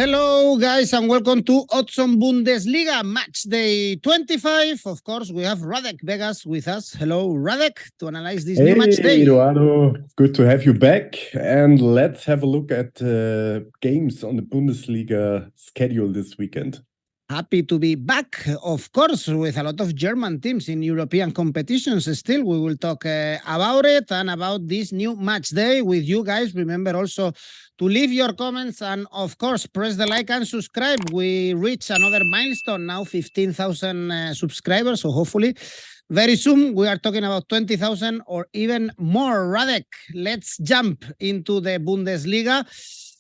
Hello, guys, and welcome to Odds on Bundesliga Matchday 25. Of course, we have Radek Vegas with us. Hello, Radek, to analyze this new match day. Hey, Eduardo. Good to have you back. And let's have a look at games on the Bundesliga schedule this weekend. Happy to be back, of course, with a lot of German teams in European competitions. Still, we will talk about it and about this new match day with you guys. Remember also to leave your comments and, of course, press the like and subscribe. We reach another milestone now, 15,000 subscribers. So hopefully very soon we are talking about 20,000 or even more. Radek, let's jump into the Bundesliga.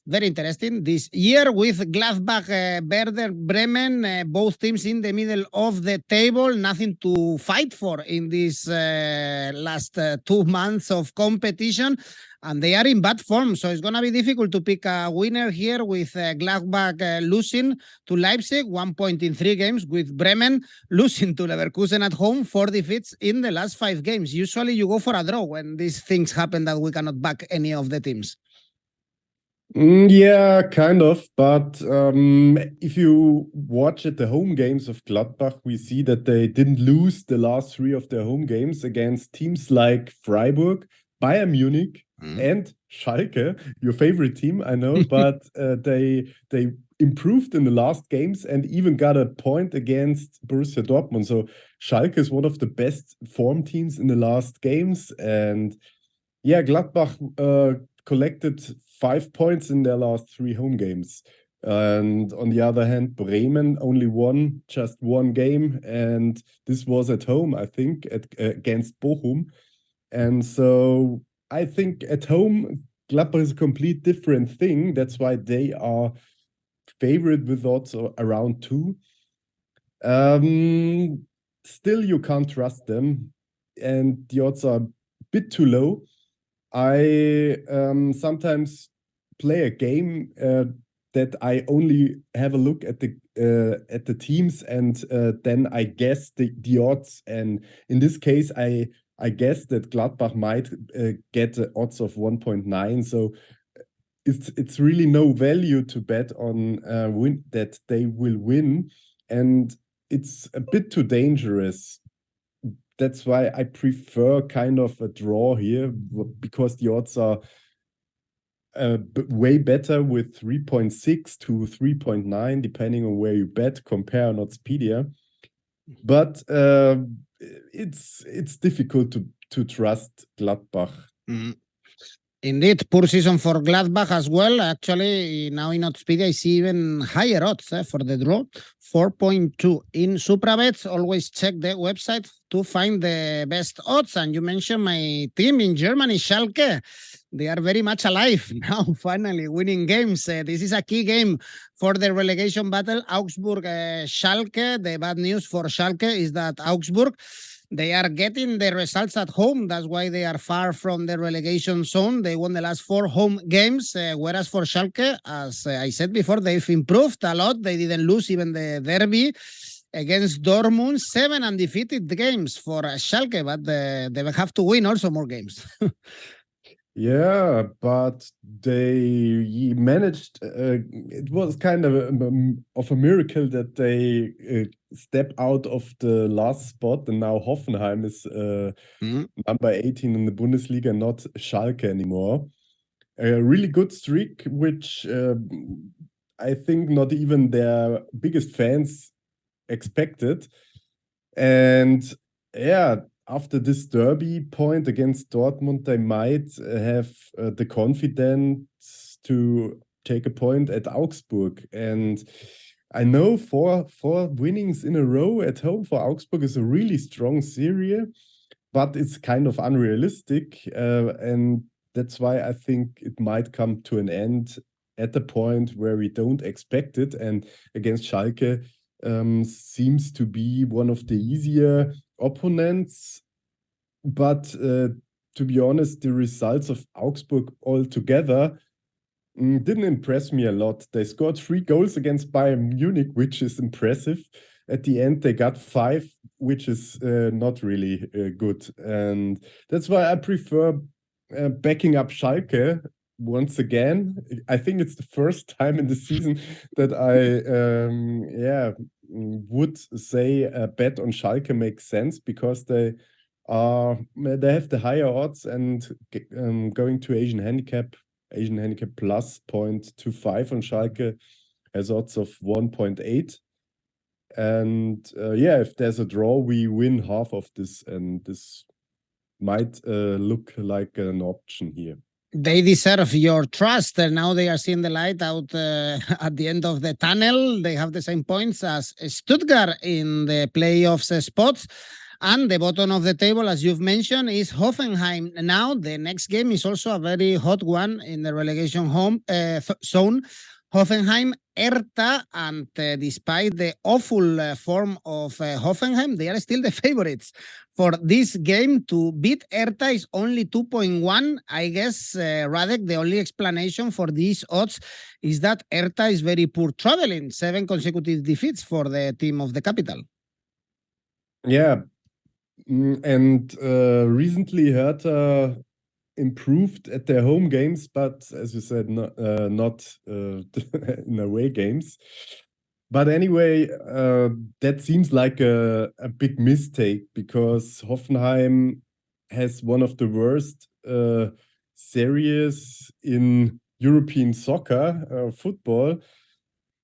Very interesting this year with Gladbach, Werder Bremen, both teams in the middle of the table. Nothing to fight for in this last 2 months of competition. And they are in bad form, so it's going to be difficult to pick a winner here with Gladbach losing to Leipzig, 1 point in 3 games, with Bremen losing to Leverkusen at home, 4 defeats in the last 5 games. Usually you go for a draw when these things happen that we cannot back any of the teams. Yeah, kind of. But if you watch at the home games of Gladbach, we see that they didn't lose the last 3 of their home games against teams like Freiburg, Bayern Munich, and Schalke, your favorite team, I know, but they improved in the last games and even got a point against Borussia Dortmund. So Schalke is one of the best form teams in the last games. And yeah, Gladbach collected 5 points in their last 3 home games. And on the other hand, Bremen only won just 1 game. And this was at home, I think, against Bochum. And so I think at home, Gladbach is a complete different thing. That's why they are favorite with odds around 2. Still, you can't trust them. And the odds are a bit too low. I sometimes play a game that I only have a look at the teams and then I guess the odds. And in this case, I guess that Gladbach might get odds of 1.9. So it's really no value to bet on that they will win, and it's a bit too dangerous. That's why I prefer kind of a draw here, because the odds are way better with 3.6 to 3.9, depending on where you bet, compare on Oddspedia. But it's difficult to trust Gladbach. Indeed, poor season for Gladbach as well. Actually, now in Oddspedia, I see even higher odds for the draw, 4.2. In Suprabets, always check the website to find the best odds. And you mentioned my team in Germany, Schalke. They are very much alive now, finally winning games. This is a key game for the relegation battle, Augsburg, Schalke. The bad news for Schalke is that Augsburg, they are getting the results at home. That's why they are far from the relegation zone. They won the last 4 home games, whereas for Schalke, as I said before, they've improved a lot. They didn't lose even the derby against Dortmund. 7 undefeated games for Schalke, but they will have to win also more games. Yeah, but they managed. It was kind of a miracle that they step out of the last spot, and now Hoffenheim is number 18 in the Bundesliga, not Schalke anymore. A really good streak, which I think not even their biggest fans expected. And yeah, after this derby point against Dortmund, they might have the confidence to take a point at Augsburg. And I know 4 winnings in a row at home for Augsburg is a really strong series, but it's kind of unrealistic. And that's why I think it might come to an end at the point where we don't expect it. And against Schalke seems to be one of the easier opponents. But to be honest, the results of Augsburg altogether didn't impress me a lot. They scored 3 goals against Bayern Munich, which is impressive. At the end, they got 5, which is not really good. And that's why I prefer backing up Schalke once again, I think it's the first time in the season that I would say a bet on Schalke makes sense, because they have the higher odds, and going to Asian handicap plus 0.25 on Schalke has odds of 1.8. And if there's a draw, we win half of this, and this might look like an option here. They deserve your trust. Now they are seeing the light out at the end of the tunnel. They have the same points as Stuttgart in the playoffs spots. And the bottom of the table, as you've mentioned, is Hoffenheim. Now, the next game is also a very hot one in the relegation zone. Hoffenheim, Hertha, and despite the awful form of Hoffenheim, they are still the favorites. For this game, to beat Hertha is only 2.1. I guess, Radek, the only explanation for these odds is that Hertha is very poor traveling. 7 consecutive defeats for the team of the capital. Yeah. And recently Hertha improved at their home games, but as you said, not in away games. But anyway, that seems like a big mistake, because Hoffenheim has one of the worst series in European soccer, football.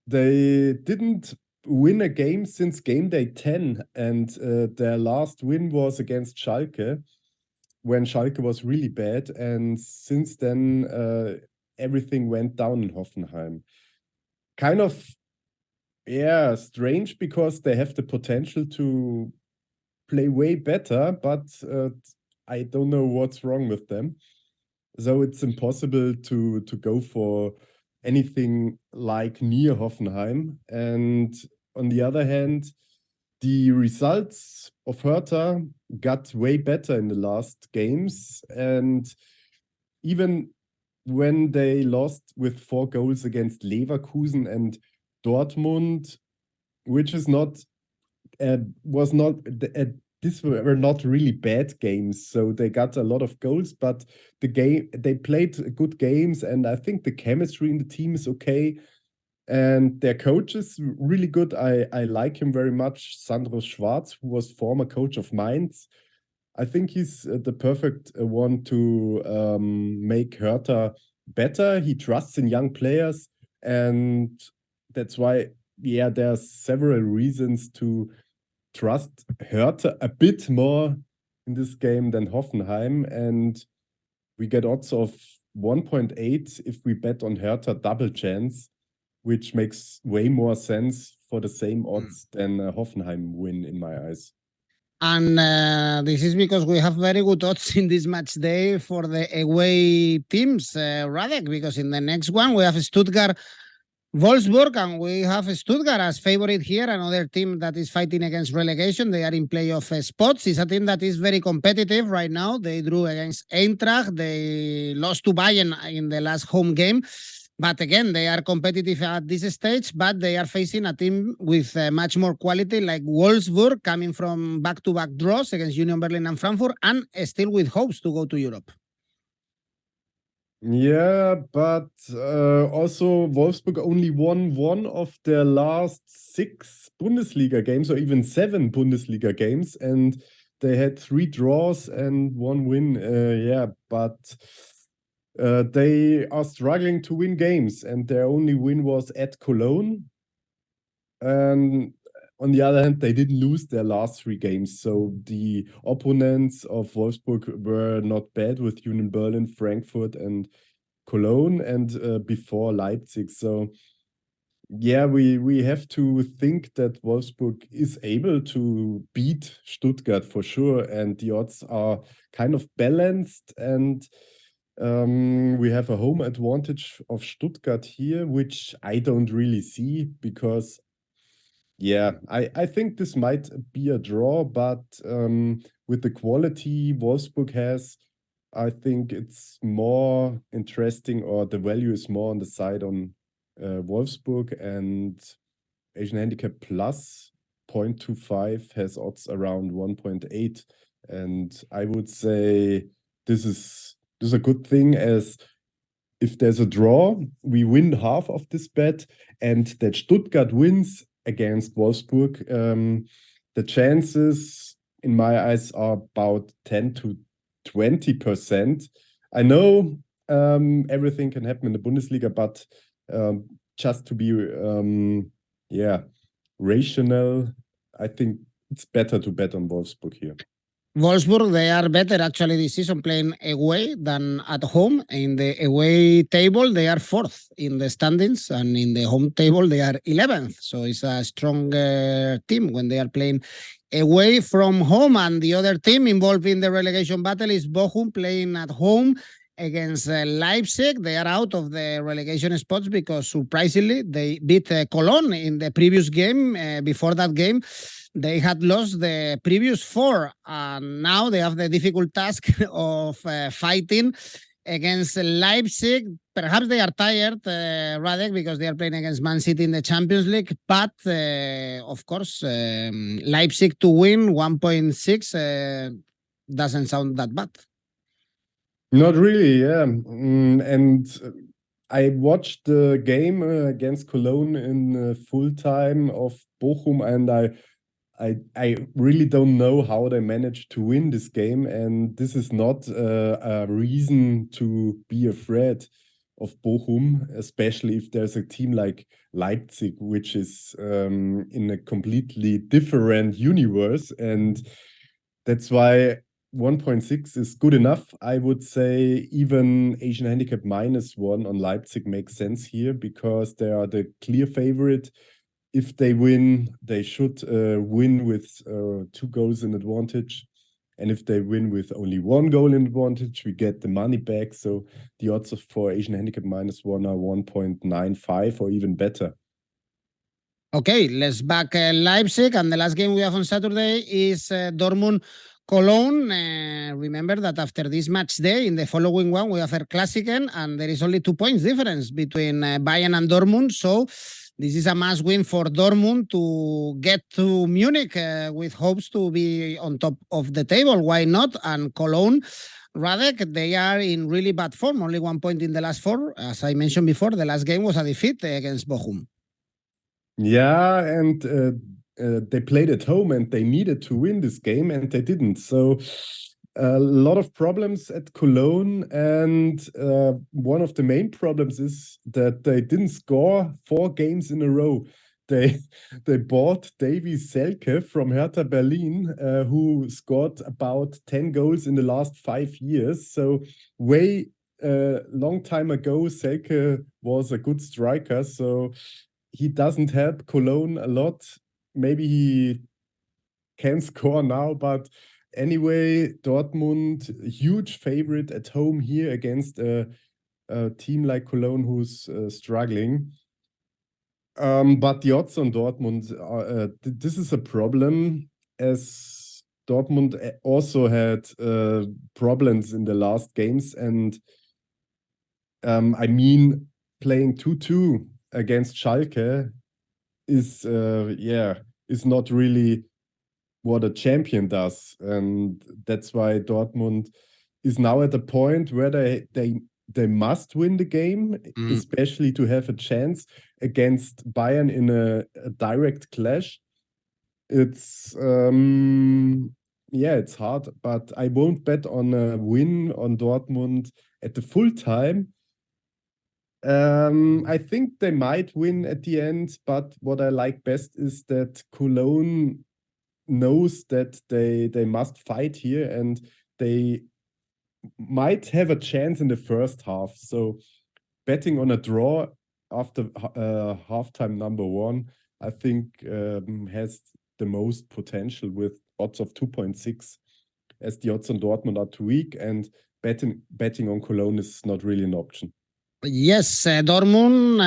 They didn't win a game since game day 10, and their last win was against Schalke, when Schalke was really bad, and since then everything went down in Hoffenheim. Kind of, strange, because they have the potential to play way better, but I don't know what's wrong with them. So it's impossible to go for anything like near Hoffenheim. And on the other hand, the results of Hertha got way better in the last games, and even when they lost with 4 goals against Leverkusen and Dortmund, which is not these were not really bad games, so they got a lot of goals, but they played good games, and I think the chemistry in the team is okay. And their coach is really good. I like him very much, Sandro Schwarz, who was former coach of Mainz. I think he's the perfect one to make Hertha better. He trusts in young players, and that's why, there are several reasons to trust Hertha a bit more in this game than Hoffenheim. And we get odds of 1.8 if we bet on Hertha double chance, which makes way more sense for the same odds than a Hoffenheim win in my eyes. And this is because we have very good odds in this match day for the away teams, Radek, because in the next one we have Stuttgart, Wolfsburg, and we have Stuttgart as favorite here, another team that is fighting against relegation. They are in playoff spots. It's a team that is very competitive right now. They drew against Eintracht. They lost to Bayern in the last home game. But again, they are competitive at this stage, but they are facing a team with much more quality, like Wolfsburg, coming from back-to-back draws against Union Berlin and Frankfurt, and still with hopes to go to Europe. Yeah, but also Wolfsburg only won 1 of their last 6 Bundesliga games, or even 7 Bundesliga games, and they had 3 draws and 1 win. But they are struggling to win games, and their only win was at Cologne. And on the other hand, they didn't lose their last 3 games, so the opponents of Wolfsburg were not bad, with Union Berlin, Frankfurt, and Cologne, and before Leipzig. So we have to think that Wolfsburg is able to beat Stuttgart for sure, and the odds are kind of balanced, and we have a home advantage of Stuttgart here, which I don't really see, because I think this might be a draw, but with the quality Wolfsburg has, I think it's more interesting, or the value is more on the side on Wolfsburg, and Asian handicap plus 0.25 has odds around 1.8, and I would say this is a good thing, as if there's a draw, we win half of this bet, and that Stuttgart wins against Wolfsburg, the chances, in my eyes, are about 10 to 20%. I know everything can happen in the Bundesliga, but just to be rational, I think it's better to bet on Wolfsburg here. Wolfsburg, they are better actually this season playing away than at home. In the away table, they are fourth in the standings, and in the home table, they are 11th. So it's a stronger team when they are playing away from home. And the other team involved in the relegation battle is Bochum, playing at home against Leipzig. They are out of the relegation spots because, surprisingly, they beat Cologne in the previous game. Before that game, they had lost the previous four, and now they have the difficult task of fighting against Leipzig. Perhaps they are tired, Radek, because they are playing against Man City in the Champions League. But, of course, Leipzig to win 1.6 doesn't sound that bad. Not really, yeah. And I watched the game against Cologne in full time of Bochum, and I really don't know how they managed to win this game, and this is not a reason to be afraid of Bochum, especially if there's a team like Leipzig, which is in a completely different universe, and that's why 1.6 is good enough. I would say even Asian handicap -1 on Leipzig makes sense here, because they are the clear favorite. If they win, they should win with 2 goals in advantage. And if they win with only 1 goal in advantage, we get the money back. So the odds for Asian handicap -1 are 1.95 or even better. Okay, let's back Leipzig. And the last game we have on Saturday is Dortmund Cologne. Remember that after this match day, in the following one, we have 𝐜𝐿𝐴, and there is only 2 points difference between Bayern and Dortmund. So this is a must win for Dortmund to get to Munich with hopes to be on top of the table. Why not? And Cologne, Radek, they are in really bad form. Only 1 point in the last 4. As I mentioned before, the last game was a defeat against Bochum. Yeah, and they played at home, and they needed to win this game, and they didn't. So a lot of problems at Cologne, and one of the main problems is that they didn't score 4 games in a row. They bought 𝐬𝐭𝐴𝐧𝐧𝐞𝐿 from Hertha Berlin, who scored about 10 goals in the last 5 years. So long time ago, 𝐬𝐴𝐧𝐽𝐿 was a good striker. So he doesn't help Cologne a lot. Maybe he can score now, but anyway, Dortmund, huge favorite at home here against a team like Cologne who's struggling. But the odds on Dortmund, this is a problem, as Dortmund also had problems in the last games. And I mean, playing 2-2 against Schalke is not really what a champion does, and that's why Dortmund is now at a point where they must win the game, especially to have a chance against Bayern in a direct clash. It's it's hard, but I won't bet on a win on Dortmund at the full time. I think they might win at the end, but what I like best is that Cologne knows that they must fight here, and they might have a chance in the first half. So betting on a draw after halftime number 1, I think has the most potential, with odds of 2.6, as the odds on Dortmund are too weak, and betting on Cologne is not really an option. Yes, Dortmund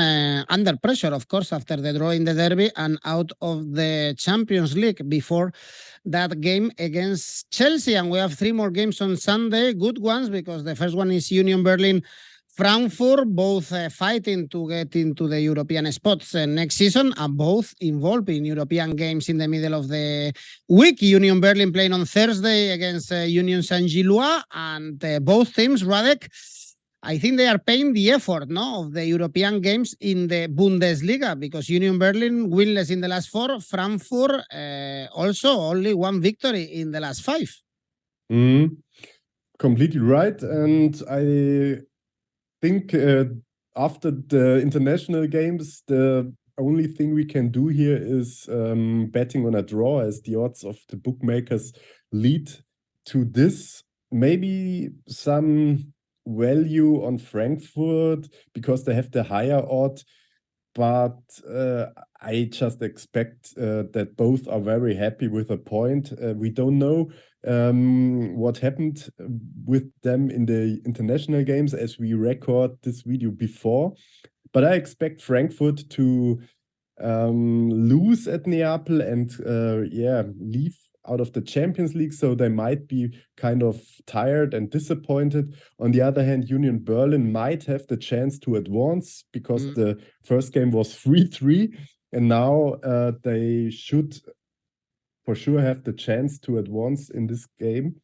under pressure, of course, after the draw in the derby and out of the Champions League before that game against Chelsea. And we have 3 more games on Sunday, good ones, because the first one is Union Berlin Frankfurt, both fighting to get into the European spots next season, and both involved in European games in the middle of the week. Union Berlin playing on Thursday against Union Saint-Gilloise, and both teams, Radek, I think they are paying the effort, no, of the European games in the Bundesliga, because Union Berlin winless in the last 4, Frankfurt also only 1 victory in the last 5. Completely right, and I think after the international games, the only thing we can do here is betting on a draw, as the odds of the bookmakers lead to this. Maybe some value on Frankfurt because they have the higher odd, but I just expect that both are very happy with a point. We don't know what happened with them in the international games as we record this video before, but I expect Frankfurt to lose at Neapel and leave out of the Champions League, so they might be kind of tired and disappointed. On the other hand, Union Berlin might have the chance to advance because the first game was 3-3, and now they should for sure have the chance to advance in this game.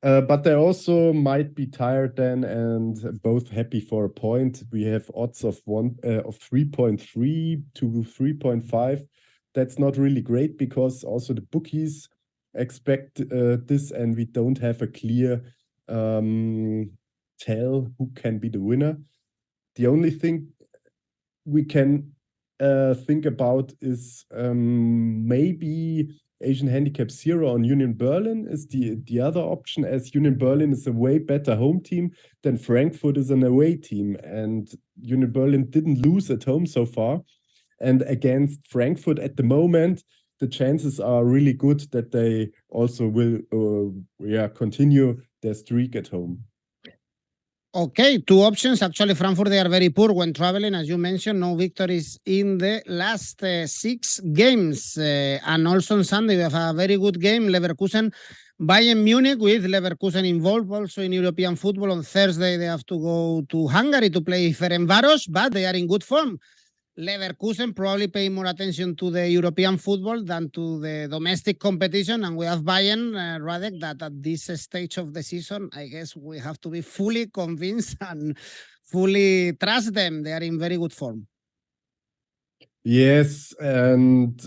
But they also might be tired then and both happy for a point. We have odds of 3.3 to 3.5. That's not really great because also the bookies expect this, and we don't have a clear tell who can be the winner. The only thing we can think about is maybe Asian handicap 0 on Union Berlin is the other option, as Union Berlin is a way better home team than Frankfurt is an away team, and Union Berlin didn't lose at home so far. And against Frankfurt at the moment, the chances are really good that they also will continue their streak at home. Okay, 2 options. Actually, Frankfurt, they are very poor when traveling, as you mentioned. No victories in the last 6 games. And also on Sunday, we have a very good game, Leverkusen, Bayern Munich, with Leverkusen involved also in European football. On Thursday, they have to go to Hungary to play Ferencváros, but they are in good form. Leverkusen probably pay more attention to the European football than to the domestic competition, and we have Bayern, Radek, that at this stage of the season, I guess we have to be fully convinced and fully trust them. They are in very good form. Yes, and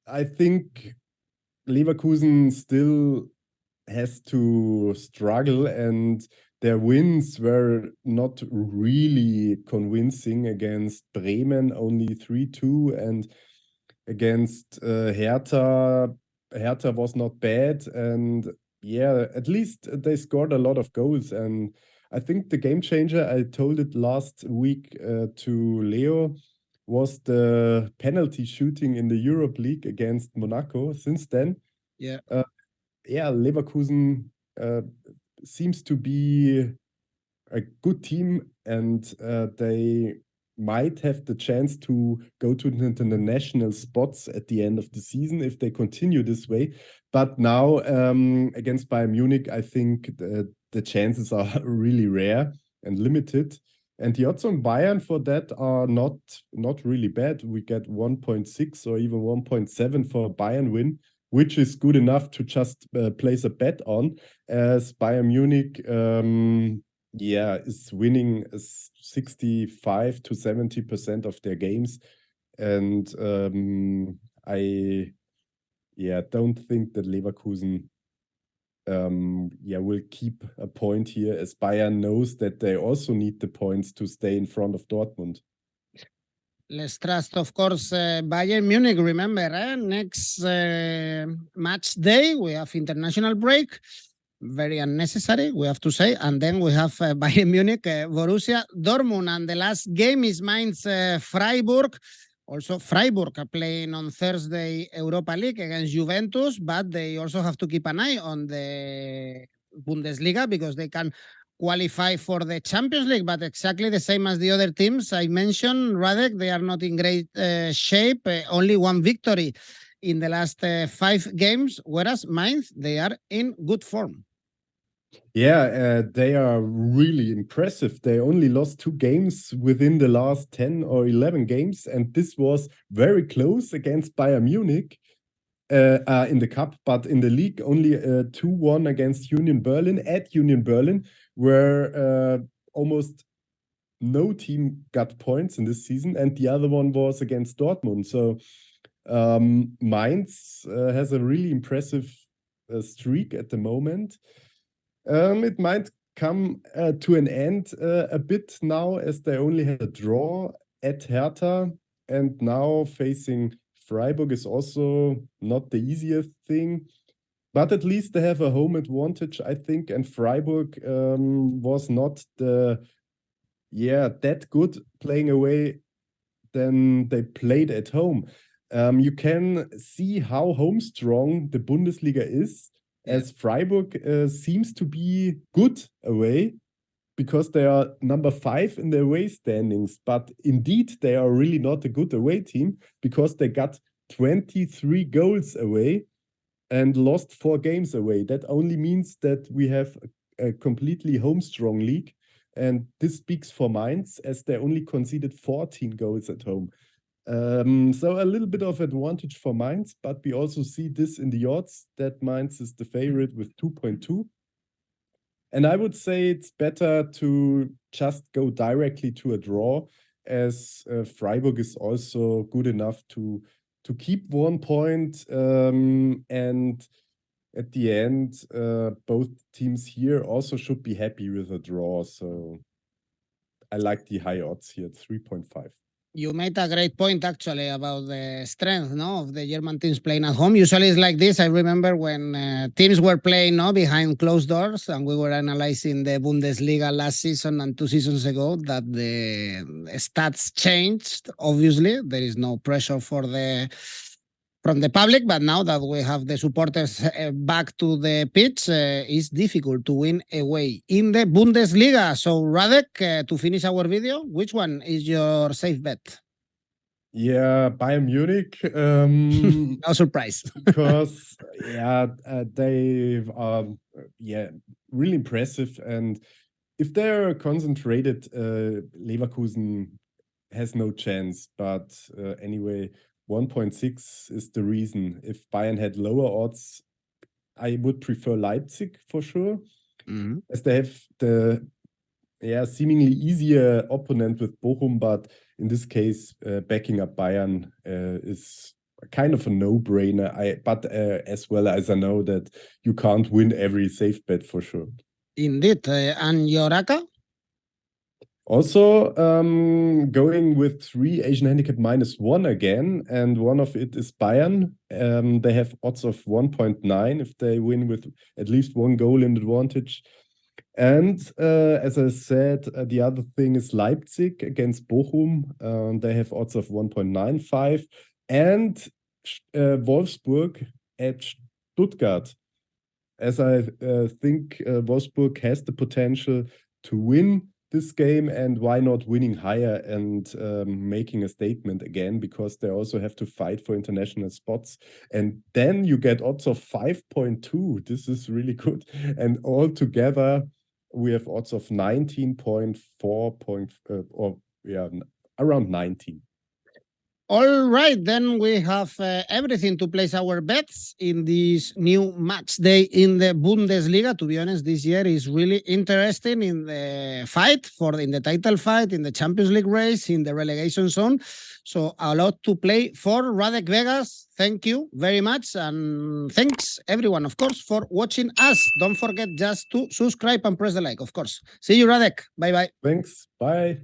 I think Leverkusen still has to struggle, and their wins were not really convincing against Bremen, only 3-2, and against Hertha was not bad, and yeah, at least they scored a lot of goals. And I think the game changer, I told it last week to Leo, was the penalty shooting in the Europe League against Monaco. Since then, Leverkusen seems to be a good team, and they might have the chance to go to the international spots at the end of the season if they continue this way. But now against Bayern Munich, I think the chances are really rare and limited. And the odds on Bayern for that are not really bad. We get 1.6 or even 1.7 for a Bayern win, which is good enough to just place a bet on, as Bayern Munich is winning 65 to 70% of their games. And I don't think that Leverkusen will keep a point here, as Bayern knows that they also need the points to stay in front of Dortmund. Let's trust, of course, Bayern Munich. Remember, next match day, we have international break. Very unnecessary, we have to say. And then we have Bayern Munich, Borussia Dortmund. And the last game is Mainz, Freiburg. Also, Freiburg are playing on Thursday Europa League against Juventus, but they also have to keep an eye on the Bundesliga because they can qualify for the Champions League, but exactly the same as the other teams I mentioned, Radek, they are not in great shape. Only 1 victory in the last 5 games, whereas Mainz, they are in good form. Yeah, they are really impressive. They only lost 2 games within the last 10 or 11 games, and this was very close against Bayern Munich in the cup, but in the league only 2-1 against Union Berlin at Union Berlin, where almost no team got points in this season, and the other one was against Dortmund. So Mainz has a really impressive streak at the moment. It might come to an end a bit now, as they only had a draw at Hertha, and now facing Freiburg is also not the easiest thing. But at least they have a home advantage, I think, and Freiburg was not that good playing away than they played at home. You can see how home strong the Bundesliga is, as Freiburg seems to be good away, because they are number 5 in the away standings. But indeed, they are really not a good away team, because they got 23 goals away and lost 4 games away. That only means that we have a completely home-strong league. And this speaks for Mainz, as they only conceded 14 goals at home. So a little bit of advantage for Mainz, but we also see this in the odds, that Mainz is the favorite with 2.2. And I would say it's better to just go directly to a draw, as Freiburg is also good enough to keep 1 point. And at the end, both teams here also should be happy with a draw. So I like the high odds here, 3.5. You made a great point, actually, about the strength of the German teams playing at home. Usually it's like this. I remember when teams were playing behind closed doors, and we were analyzing the Bundesliga last season and 2 seasons ago, that the stats changed. Obviously, there is no pressure from the public, but now that we have the supporters back to the pitch, it's difficult to win away in the Bundesliga. So Radek, to finish our video, which one is your safe bet? Yeah, Bayern Munich. No surprise. Because they are really impressive, and if they're concentrated, Leverkusen has no chance. But anyway, 1.6 is the reason. If Bayern had lower odds, I would prefer Leipzig for sure, as they have the seemingly easier opponent with Bochum. But in this case, backing up Bayern is kind of a no-brainer. But as well as I know that you can't win every safe bet for sure. Indeed. And your ACCA? Also, going with 3 Asian handicap -1 again, and one of it is Bayern. They have odds of 1.9 if they win with at least 1 goal in advantage. And as I said, the other thing is Leipzig against Bochum. They have odds of 1.95, and Wolfsburg at Stuttgart, as I think Wolfsburg has the potential to win this game, and why not winning higher and making a statement again, because they also have to fight for international spots. And then you get odds of 5.2. This is really good. And all together, we have odds of 19.4, around 19. All right, then we have everything to place our bets in this new match day in the Bundesliga. To be honest, this year is really interesting in the fight in the title fight, in the Champions League race, in the relegation zone. So a lot to play for. Radek Vegas, thank you very much. And thanks everyone, of course, for watching us. Don't forget just to subscribe and press the like, of course. See you, Radek. Bye-bye. Thanks. Bye.